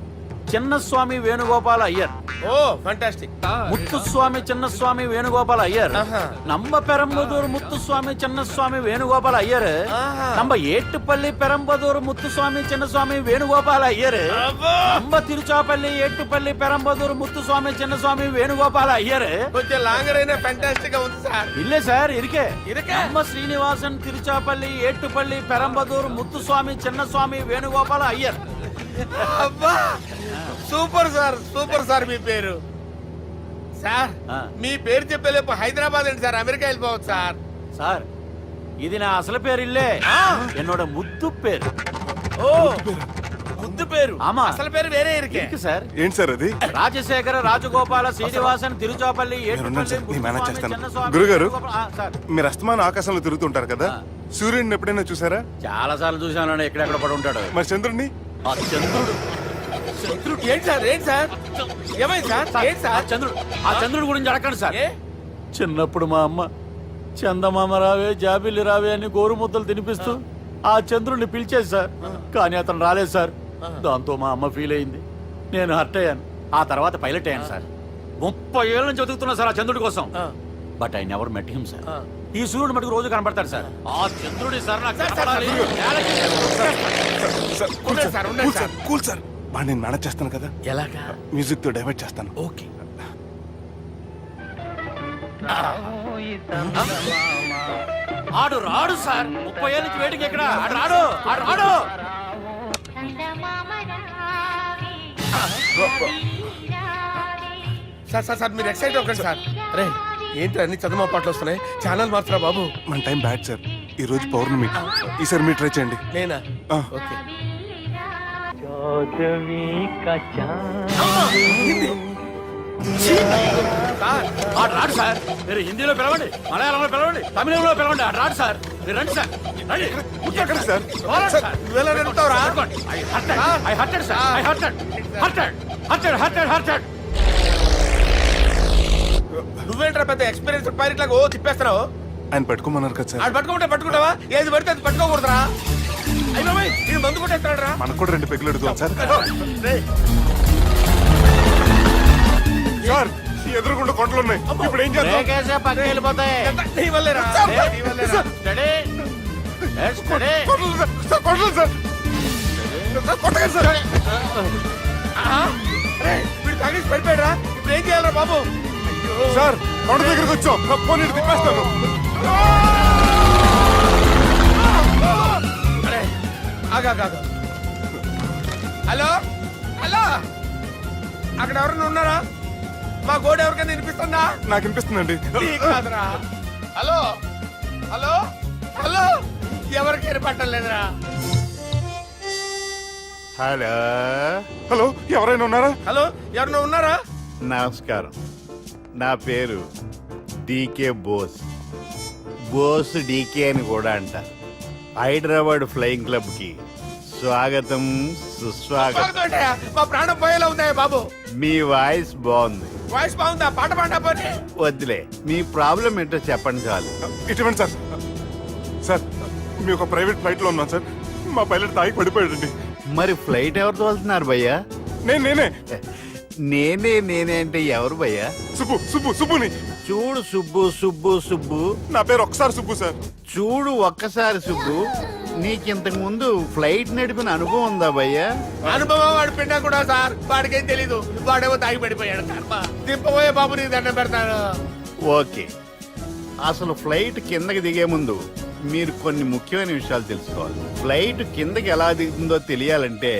చిన్నస్వామి వేణుగోపాల అయ్యర్, ఓ ఫంటాస్టిక్. ముత్తుస్వామి చిన్నస్వామి వేణుగోపాల అయ్యర్, ఆహా. నంబ పెరంబదూరు ముత్తుస్వామి చిన్నస్వామి వేణుగోపాల అయ్యర్, ఆహా. నంబ ఏట్టుపల్లి పెరంబదూరు ముత్తుస్వామి చిన్నస్వామి వేణుగోపాల అయ్యర్, అబ్బో! నంబ తిరుచాపల్లి ఏట్టుపల్లి పెరంబదూరు ముత్తుస్వామి చిన్నస్వామి వేణుగోపాల అయ్యర్. కొంచెం లాంగర్ అయినా ఫంటాస్టిక్ గా ఉంది సార్. ఇల్లే సార్ ఇరికే. ఇరికే? నంబ శ్రీనివాసన్ తిరుచాపల్లి ఏట్టుపల్లి పెరంబదూరు ముత్తుస్వామి చిన్నస్వామి వేణుగోపాల అయ్యర్. అబ్బా సూపర్ సార్, సూపర్ సార్. మీ పేరు సార్, ఆ. మీ పేరు చెప్పేలేపు హైదరాబాద్ అండి సార్, అమెరికా వెళ్ళిపోవచ్చు సార్. సార్ ఇది నా అసలు పేరు ఇల్లే, என்னோட ముద్దు పేరు. ఓ ముద్దు పేరు. ఆమా. అసలు పేరు వేరే ఇరికే. ఇరికి సార్. ఏంటి సార్ అది? రాజశేఖర రాజగోపాల శ్రీనివాసన్ తిరుచాపల్లి మీరున్నారు సార్, నేను మేనేజ్ చేస్తాను. చిన్నస్వామి గురుగారు, వేణుగోపాల- ఆ, సార్ మీరు అస్తమానం ఆకాశంలో తిరుగుతుంటారు కదా, సూర్యుడిని ఎప్పుడైనా చూసారా? చాలా సార్లు చూసాను, ఎక్కడెక్కడ పడి ఉంటాడు. మరి చంద్రుడిని? ఆ చంద్రుడు, ఏంటి సార్, ఏంటి సార్, ఏమైంది సార్, ఏంటి ఆ సార్? చంద్రుడు, ఆ చంద్రుడి గురించి అడగండి సార్. ఏ? చిన్నప్పుడు మా అమ్మ చందమామ రావే జాబిల్లి రావే అని గోరు ముద్దలు తినిపిస్తూ ఆ చంద్రుడిని పిలిచేది సార్, కానీ అతను రాలేదు సార్. దాంతో మా అమ్మ ఫీల్ అయింది, నేను హర్ట్ అయ్యాను. ఆ తర్వాత పైలట్ అయ్యాను సార్. 30 ఏళ్ళ నుంచి చదువుతున్నా సార్ ఆ చంద్రుడి కోసం. But I never met him sir. ఈ సూర్యుడు మటుకు రోజు కనపడతాడు సార్. ఆ చంద్రుడి సార్ నాకు కనపడాలి. ఉండండి సార్, ఉండండి సార్. కూల్ సార్, వాడిని నేను మేనేజ్ చేస్తాను కదా, ఎలాగా? మ్యూజిక్ తో డైవర్ట్ చేస్తాను. ఓకే. ఆడు రాడు సార్, 30 ఏళ్ళ నుంచి వేడికి ఎక్కడ ఆడు రాడు, ఆడు రాడు. సార్ సార్ సార్ మీరు ఎక్సైట్ అవ్వకండి సార్. రే ఏంటి అన్ని చదువు పాటలు వస్తున్నాయి, ఛానల్ మార్చరా బాబు. మన టైం బ్యాడ్ సార్, ఈ రోజు పౌర్ణమి, ఈసారి మీరు ట్రై చేయండి. నేనా? ఆ. ఓకే. సార్ ఆడు రాడు సార్. మీరు హిందీలో పిలవండి, మలయాళంలో పిలవండి, తమిళంలో పిలవండి, ఆడు రాడు సార్. మీరు రండి సార్, రండి. ఎక్కడ సార్? పోరాడు సార్. నువ్వెలా నడుపుతావురా? I hurted, sir. I hurted. నువ్వేంట్రా పెద్ద ఎక్స్పీరియన్స్ పైరెట్ లాగా ఓ తిప్పేస్తున్నావు? ఆయన పెట్టుకోమన్నారు కదా సార్. ఆడు పట్టుకుంటే పట్టుకుంటావా? ఏది పడితే అది పట్టుకోకూడదురా? అయ్యి బాబాయ్, ఇది మందు కొట్టేస్తాడు రా. మనకు కూడా 2 పెగ్గులు అడుగుతాం సార్. సార్ ఎదురుగుండా కొండలు ఉన్నాయి, ఇప్పుడు ఏం చేద్దాం? బ్రేకేసే పక్కకి వెళ్ళిపోతాయి. నీ వల్లేరా? నీ వల్లేరా? Steady. Let's steady. Kondalu sir, sir, Kondalu sir. Sir, కొట్టకండి సార్. ఆహా. రేయ్, వీడు తాగేసి పడిపోయాడురా. ఇప్పుడు ఏం చేయాలరా బాబు? సార్ కొండ దగ్గరికి వచ్చాం, ఫోన్ ఇటు తిప్పేస్తాను. అరే, ఆగు, ఆగు, ఆగు. హలో హలో, అక్కడ ఎవరైనా ఉన్నారా? మా గోడ ఎవరికైనా వినిపిస్తుందా? నాకు అనిపిస్తుందండి. నీకు కాదురా. హలో హలో హలో, ఎవరికి ఏర్పడటం లేదురా. హలో హలో, ఎవరైనా ఉన్నారా? హలో, ఎవరైనా ఉన్నారా? నమస్కారం, నా పేరు డీకే బోస్. బోస్ డీకే అని కూడా అంటారు. హైదరాబాద్ ఫ్లయింగ్ క్లబ్ కి స్వాగతం, సుస్వాగతం. స్వాగతం ఏంటయ్యా? మా ప్రాణం పోయేలా ఉందా బాబు? మీ వాయిస్ బాగుంది. వాయిస్ బాగుందా? పాట పాడా పోనీ. వద్దులే, మీ ప్రాబ్లం ఏంటో చెప్పండి చాలు. ఇటువంటి సార్, సార్ మీ ఒక ప్రైవేట్ ఫ్లైట్ లో ఉన్నాం సార్, మా పైలట్ తాగి పడిపోయాడండి. మరి ఫ్లైట్ ఎవరు తోలుతున్నారు భయ్యా? నేనే నేనే అంటే ఎవరు భయ్యా? సుబ్బుని. చూడు సుబ్బు, నా పేరు ఒకసారి సుబ్బు సార్. చూడు ఒక్కసారి సుబ్బు, నీకింతకు ముందు ఫ్లైట్ నడిపిన అనుభవం ఉందా భయ్యా? అనుభవం వాడు పిండా కూడా సార్, వాడికేం తెలీదు. వాడేమో తాగి పడిపోయాడు. కర్మ. దింపబోయే బాబు నీకు దండం పెడతాను. ఓకే, అసలు ఫ్లైట్ కిందకి దిగే ముందు మీరు కొన్ని ముఖ్యమైన విషయాలు తెలుసుకోవాలి. ఫ్లైట్ కిందకి ఎలా దిగుతుందో తెలియాలంటే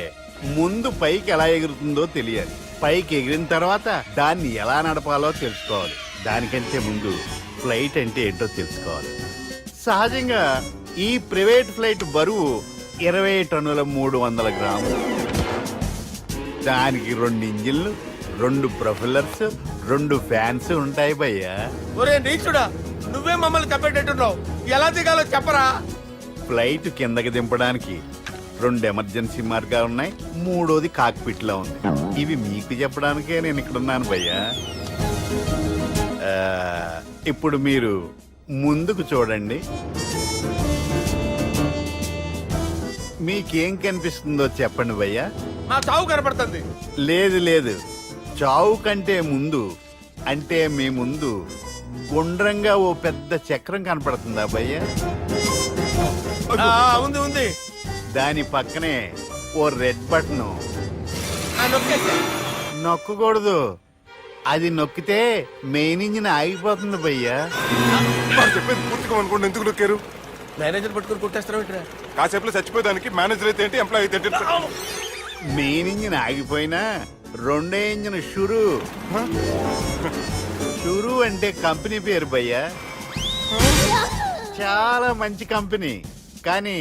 ముందు పైకి ఎలా ఎగురుతుందో తెలియాలి. పైకి ఎగిరిన తర్వాత దాన్ని ఎలా నడపాలో తెలుసుకోవాలి. దానికంటే ముందు ఫ్లైట్ అంటే ఏంటో తెలుసుకోవాలి. సహజంగా ఈ ప్రైవేట్ ఫ్లైట్ బరువు 20 టన్నుల 300 గ్రాములు. దానికి 2 ఇంజిన్లు, 2 ప్రొఫెల్లర్స్, 2 ఫ్యాన్స్ ఉంటాయి భయ్యా. ఒరే నీచుడా, నువ్వే మమ్మల్ని తప్పేటట్టున్నావు. ఎలా దిగాలో చెప్పరా? ఫ్లైట్ కిందకి దింపడానికి 2 ఎమర్జెన్సీ మార్గాలు ఉన్నాయి, 3వది కాక్పిట్ లో ఉంది. ఇవి మీకు చెప్పడానికే నేను ఇక్కడ ఉన్నాను భయ్యా. ఇప్పుడు మీరు ముందుకు చూడండి. మీకేం కనిపిస్తుందో చెప్పండి భయ్యా. మా చావు కనపడుతుంది. లేదు లేదు, చావు కంటే ముందు అంటే మీ ముందు గుండ్రంగా ఓ పెద్ద చక్రం కనపడుతుందా భయ్య? ఉంది ఉంది. దాని పక్కనే ఓ రెడ్ బటన్. నొక్కేసా. నొక్కకూడదు, అది నొక్కితే మెయిన్ ఇంజిన్ ఆగిపోతుంది భయ్యా. చెప్పేది పూర్తిగా అనుకోండి, ఎందుకు నొక్కారు? మేనేజర్ పట్టుకుని కుట్టేస్తారా ఏంట్రా? కాసేపులో చచ్చిపోయేదానికి మేనేజర్ అయితే ఏంటి, ఎంప్లాయ్ అయితే ఏంటి? మెయిన్ ఇంజిన్ ఆగిపోయినా రెండో ఇంజిన్ షురు. షురు అంటే కంపెనీ పేరు భయ్యా. చాలా మంచి కంపెనీ, కానీ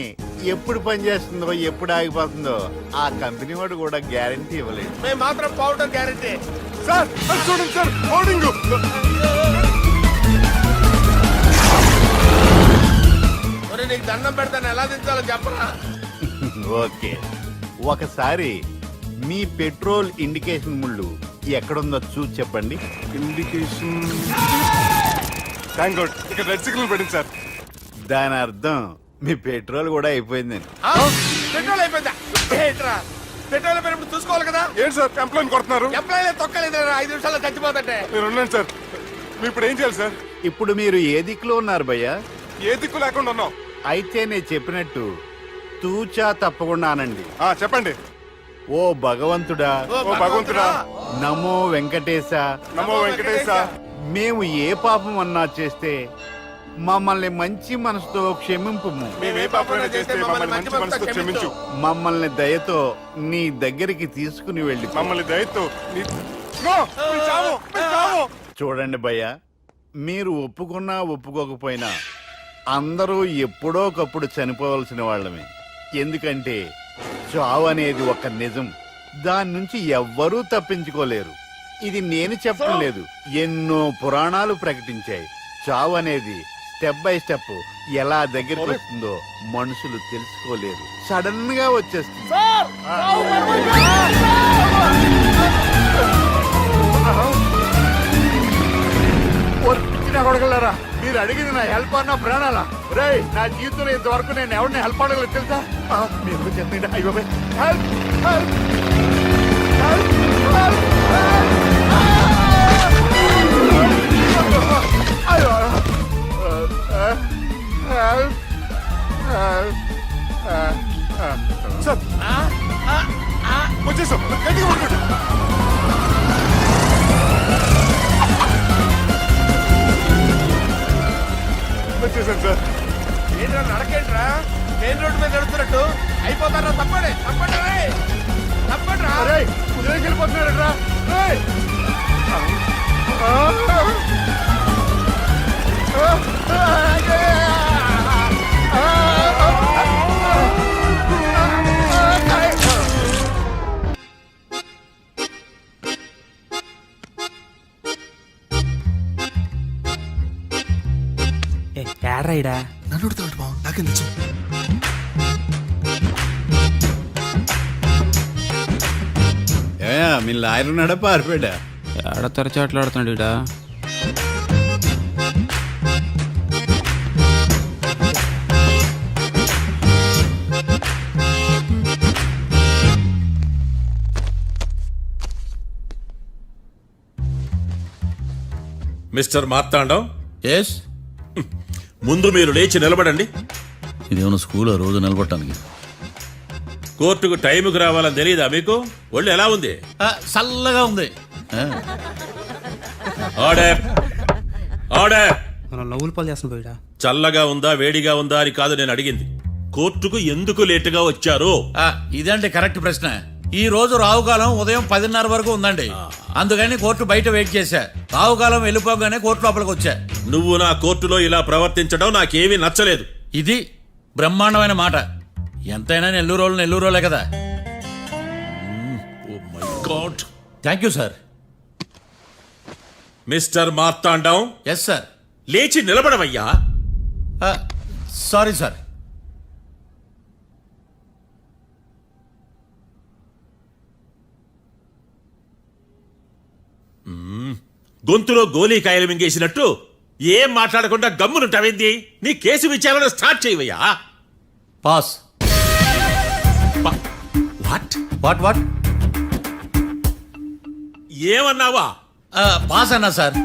ఎప్పుడు పనిచేస్తుందో ఎప్పుడు ఆగిపోతుందో ఆ కంపెనీ వాడు కూడా గ్యారంటీ ఇవ్వలేదు. మేము మాత్రం పౌడర్ గ్యారెంటీ. సార్ అది చూడండి సార్, హోర్డింగ్. ఒరేయ్, నీకు దండం పెడతాను, ఎలా దించాలో చెప్పరా? ఓకే, ఒకసారి మీ పెట్రోల్ ఇండికేషన్ ముళ్ళు ఎక్కడుందో చూసి చెప్పండి. ఇండికేషన్. థ్యాంక్ గాడ్, ఇక్కడ రెడ్ సిగ్నల్ పడింది సార్. దాని అర్థం మీ పెట్రోల్ కూడా అయిపోయిందని. పెట్రోల్ అయిపోయిందా? ఏంట్రా పెట్రోల్ అయిపోయినప్పుడు చూసుకోవాలి కదా. ఏంటి సార్ ఎంప్లాయ్ కొడుతున్నారు? ఎంప్లాయీ తొక్కలేదు, 5 నిమిషాల్లో చచ్చిపోతుంటే. మీరు ఉన్నాను సార్. మీరు ఇప్పుడు ఏం చేయాలి సార్? ఇప్పుడు మీరు ఏ దిక్కులో ఉన్నారు భయ్యా? ఏ దిక్కు లేకుండా ఉన్నాం. అయితే నేను చెప్పినట్టు తూచా తప్పకుండా అనండి. చెప్పండి. ఓ భగవంతుడా, ఓ భగవంతుడా, నమో వెంకటేశ, నమో వెంకటేశ. మేము ఏ పాపం అన్నా చేస్తే మమ్మల్ని మంచి మనసుతో క్షమింపు. మేము ఏ పాపమైనా చేస్తే మమ్మల్ని మంచి మనసుతో క్షమించు. మమ్మల్ని దయతో నీ దగ్గరికి తీసుకుని వెళ్ళి. మమ్మల్ని దయతో నో, మీ చావు, మీ చావు. చూడండి భయ్య, మీరు ఒప్పుకున్నా ఒప్పుకోకపోయినా అందరూ ఎప్పుడో ఒకప్పుడు చనిపోవలసిన వాళ్ళమే. ఎందుకంటే చావు అనేది ఒక నిజం, దాని నుంచి ఎవ్వరూ తప్పించుకోలేరు. ఇది నేను చెప్పడం లేదు, ఎన్నో పురాణాలు ప్రకటించాయి. చావు అనేది స్టెప్ బై స్టెప్ ఎలా దగ్గరికి వస్తుందో మనుషులు తెలుసుకోలేరు, సడన్ గా వచ్చేస్తుంది. కొడగలరా, మీరు అడిగింది నా హెల్ప్ అన్న ప్రాణాలా? రే, నా జీవితంలో ఇంతవరకు నేను ఎవరిని హెల్ప్ అడగలేదు తెలుసా? మీరు చెప్పండి. అయ్యో హెల్ప్, హెల్ప్, సార్ వచ్చేసాం. వచ్చేసాను సార్. ఏంట్రా నడకేంట్రా? మెయిన్ రోడ్డు మీద నడుస్తున్నట్టు అయిపోతారా? తప్పండి తప్పండి తప్పండి రా. వెళ్ళిపోతున్నారా? ఏడ్రైడా నన్ను అడుగుతాడు బావ, నాకేం తెలుసు? మీ లాయర్ ఉన్నాడా పారిపోయాడా? ఏడ తెరచాట్లాడుతున్నాడు ఇడా. Mister Marthandam, yes. ముందు మీరు లేచి నిలబడండి. ఇదేమన్నా స్కూల్ రోజు నిలబడటానికి? కోర్టుకు టైంకి రావాలని తెలియదా మీకు? ఒళ్ళు ఎలా ఉంది? చల్లగా ఉంది. Order, order. మనం నవ్వులు పాలు చేస్తున్న పోయిడా. చల్లగా ఉందా వేడిగా ఉందా అని కాదు నేను అడిగింది, కోర్టుకు ఎందుకు లేటుగా వచ్చారు? ఇదండి కరెక్ట్ ప్రశ్న. ఈ రోజు రావుకాలం ఉదయం 10:30 వరకు ఉందండి, అందుకని కోర్టు బయట వెయిట్ చేశా. రావుకాలం వెళ్ళిపోగానే కోర్టు లోపలికి వచ్చా. నువ్వు నా కోర్టులో ఇలా ప్రవర్తించడం నాకేమీ నచ్చలేదు. ఇది బ్రహ్మాండమైన మాట. ఎంతైనా నెల్లూరోలే కదా. Oh my god. Thank you sir. Mister Marthandam, yes sir. లేచి నిలబడవయ్యా. Sorry sir. గొంతులో గోలీకాయలు మింగేసినట్టు ఏం మాట్లాడకుండా గమ్మునుంటావేంది? నీ కేసు విచారణ స్టార్ట్ చేయవయ్యా. పాస్. వాట్ వాట్ వాట్ ఏమన్నావా? పాస్ అన్నా సార్.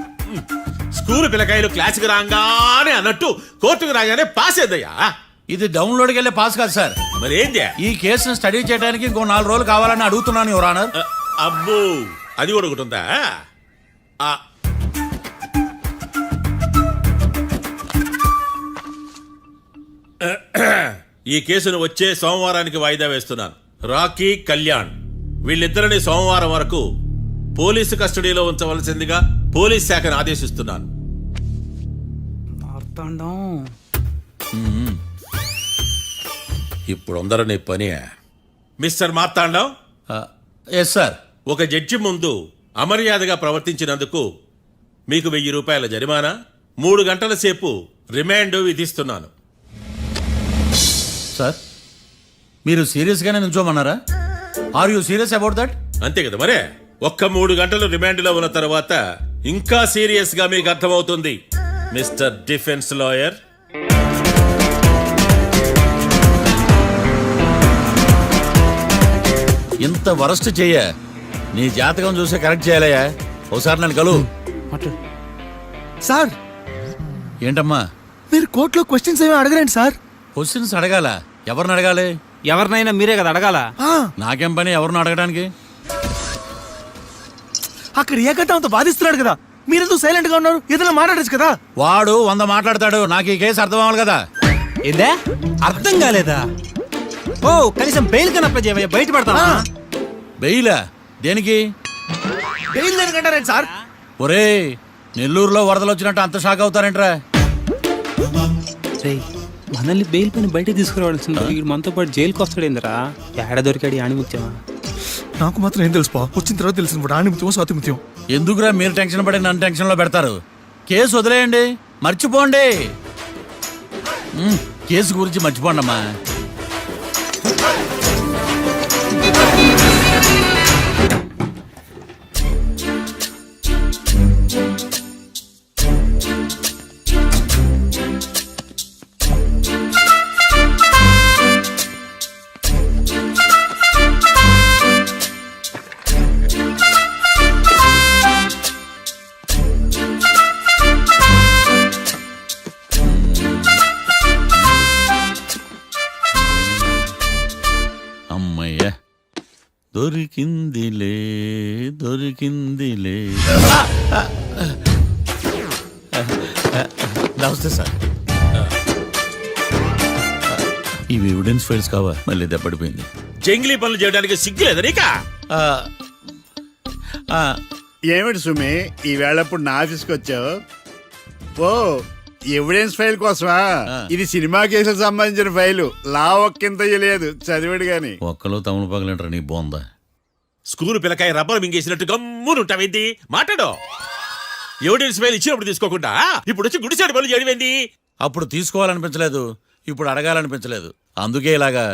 స్కూల్ పిల్లకాయలు క్లాసుకు రాగానే అన్నట్టు కోర్టుకు రాగానే పాస్ అయ్యా. ఇది డౌన్లోడ్కి వెళ్ళే పాస్ కాదు సార్. మరి ఏంది? ఈ కేసును స్టడీ చేయడానికి ఇంకో 4 రోజులు కావాలని అడుగుతున్నాను యువర్ ఆనర్. అబ్బో, అది కూడా ఒకటి ఉందా? ఆ, ఈ కేసును వచ్చే సోమవారానికి వాయిదా వేస్తున్నాను. రాకీ, కళ్యాణ్ వీళ్ళిద్దరిని సోమవారం వరకు పోలీసు కస్టడీలో ఉంచవలసిందిగా పోలీస్ శాఖను ఆదేశిస్తున్నాను. ఇప్పుడు అందరూ నీ పని. మిస్టర్ మార్తాండం. Yes sir. ఒక జడ్జి ముందు అమర్యాదగా ప్రవర్తించినందుకు మీకు 1000 రూపాయల జరిమానా, 3 గంటల సేపు రిమాండ్ విధిస్తున్నాను. సార్, మీరు సీరియస్గానే నిల్చోమన్నారా? Are you serious about that? అంతే కదా మరే. ఒక్క 3 గంటలు రిమాండ్లో ఉన్న తర్వాత ఇంకా సీరియస్ గా మీకు అర్థమవుతుంది మిస్టర్ డిఫెన్స్ లాయర్. ఇంత వరస్ట్ చెయ్య నీ జాతకం చూసే కరెక్ట్ చేయాలయ్యా. ఒకసారి నన్ను కలు. సార్, ఏంటమ్మా మీరు కోర్టులో క్వశ్చన్స్ ఏమీ అడగరండి సార్. క్వశ్చన్స్ అడగాల? ఎవరిని అడగాలి? ఎవరినైనా మీరే కదా అడగాల. నాకేం పని ఎవరిని అడగడానికి? అక్కడ ఏకతాంతో బాధిస్తున్నాడు కదా, మీరెందుకు సైలెంట్ గా ఉన్నారు? ఏదైనా మాట్లాడచ్చు కదా. వాడు 100 మాట్లాడతాడు. నాకు ఈ కేసు అర్థం అవ్వాలి కదా. ఏందే అర్థం కాలేదా? ఓ, కనీసం బెయిల్ కన్నా అప్లై చేయవయ్యా, బయట పడతావా? బెయిలా? దేనికి? బెయిల్ దేనికంటారండి సార్? ఒరే, నెల్లూరులో వరదలు వచ్చినట్టు అంత షాక్ అవుతారేంట్రా? మనల్ని బెయిల్ పైన బయట తీసుకురావాల్సింది వీడు మనతో పాటు జైలుకి వస్తాడేందిరా? ఏడ దొరికాడు ఆణిముత్యమా? నాకు మాత్రం ఏం తెలుసు, వచ్చిన తర్వాత తెలిసిన ఆణిముత్యం స్వాతిముత్యం. ఎందుకురా మీరు టెన్షన్ పడి నన్ను టెన్షన్ లో పెడతారు? కేసు వదిలేయండి, మర్చిపోండి. కేసు గురించి మర్చిపోండి అమ్మా. దొరికిందిలే దొరికిందిలే. నమస్తే సార్. ఇవి ఎవిడెన్స్ ఫైల్స్ కావా? మళ్ళీ దెబ్బడిపోయింది. జంగిలీ పనులు చేయడానికి సిగ్గులేదా నీకా? ఏమిటి సుమి, ఈ వేళప్పుడు నా ఆఫీస్కి వచ్చావు? ఓ, ఎవిడెన్స్ ఫైల్ కోసమా? ఇది సినిమా కేసులకు సంబంధించిన ఫైలు. లా ఒక్కింత లేదు, చదివాడు గాని. ఒక్కలో తమను పగలంటారా నీ బోందా? School పిల్లకాయ rubber మింగేసినట్టు గమ్మునుంటావేంది? మాట్లాడు. ఎవిడెన్స్ ఫైల్ ఇచ్చినప్పుడు తీసుకోకుండా ఇప్పుడు వచ్చి గుడిసాడు పనులు చేయడమేంది? అప్పుడు తీసుకోవాలనిపించలేదు, ఇప్పుడు అడగాలనిపించలేదు, అందుకే ఇలాగా.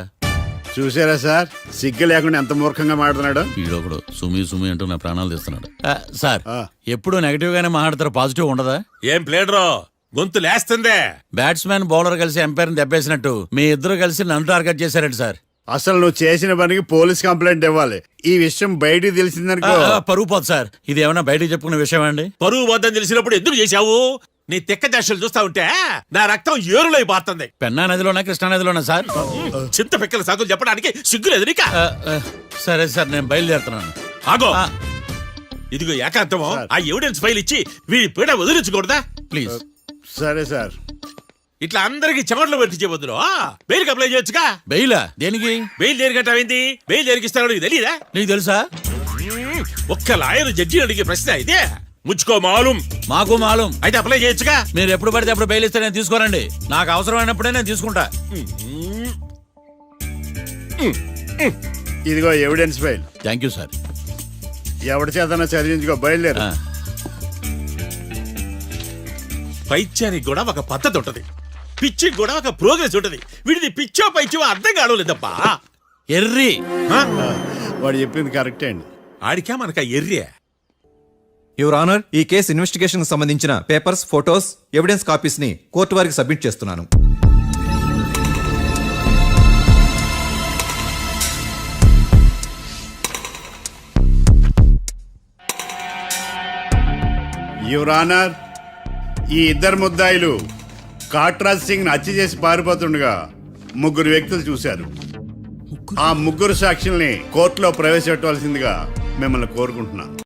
చూసారా సార్, సిగ్గు లేకుండా ఎంత మూర్ఖంగా మాట్లాడుతున్నాడు. వీడొకడు సుమి సుమి అంటూ నా ప్రాణాలు తీస్తున్నాడు. సార్, ఎప్పుడు నెగటివ్ గానే మాట్లాడతారు, పాజిటివ్ ఉండదా? ఏం ప్లేడరో గొంతు లేస్తుందే. బ్యాట్స్మెన్ బౌలర్ కలిసి ఎంపైర్ దెబ్బేసినట్టు మీ ఇద్దరు కలిసి నన్ను టార్గెట్ చేశారండి సార్. అసలు నువ్వు చేసిన పనికి పోలీస్ కంప్లైంట్ ఇవ్వాలి. ఈ విషయం బయటికి తెలిసిందనుకో పరువు పోదు సార్. ఇది ఏమైనా బయటికి చెప్పుకునే విషయం అండి? పరువు వద్దని తెలిసినప్పుడు ఎందుకు చేశావు? నీ తెక్క దశలు చూస్తా ఉంటే నా రక్తం ఏరులై పారుతుంది. పెన్నా నదిలోనా కృష్ణా నదిలోనా సార్? చింత పిక్కల సాకులు చెప్పడానికి సిగ్గులేదు నీకా? సరే సార్, నేను బయలుదేరుతున్నాను. ఆగో, ఇదిగో ఏకాంతమో ఆ ఎవిడెన్స్ ఫైల్ ఇచ్చి వీడి పీడ వదిలించకూడదా? ప్లీజ్. సరే సార్. ఇట్లా అందరికి చెమటలు పెట్టించే బదులు బెయిల్కి అప్లై చేయొచ్చుగా. బెయిలా? దేనికి? బెయిల్ దేనికంటావేంది? బెయిల్ దేనికి ఇస్తారో నీకు తెలియదా? నీకు తెలుసా? ఒక్క లాయర్ జడ్జి అడిగే ప్రశ్న అయితే ముచ్చుకో మాలూం. మాకు మాలూం. అయితే అప్లై చేయొచ్చుగా. మీరు ఎప్పుడు పడితే అప్పుడు బెయిల్ ఇస్తే నేను తీసుకోరండి. నాకు అవసరమైనప్పుడే నేను తీసుకుంటా. ఇదిగో evidence file. Thank you sir. ఎవరి చేతనా చదివించుకో, బయలుదేరు. పైత్యానికి కూడా ఒక పద్ధతి ఉంటది, పిచ్చికి కూడా ఒక ప్రోగ్రెస్ ఉంటది. వీడిది పిచ్చో పైచో అర్థం కావలేదప్పా. ఎర్రి. వాడు చెప్పింది కరెక్టే అండి. ఆడికా మనక ఎర్రి. యువర్ ఆనర్, ఈ కేసు ఇన్వెస్టిగేషన్ సంబంధించిన పేపర్స్, ఫోటోస్, ఎవిడెన్స్ కాపీస్ ని కోర్టు వారికి సబ్మిట్ చేస్తున్నాను. యువర్ ఆనర్, ఈ ఇద్దరు ముద్దాయిలు కాట్రాజ్ సింగ్ హత్య చేసి పారిపోతుండగా ముగ్గురు వ్యక్తులు చూశారు. ఆ ముగ్గురు సాక్షుల్ని కోర్టులో ప్రవేశపెట్టవలసిందిగా మిమ్మల్ని కోరుకుంటున్నాను.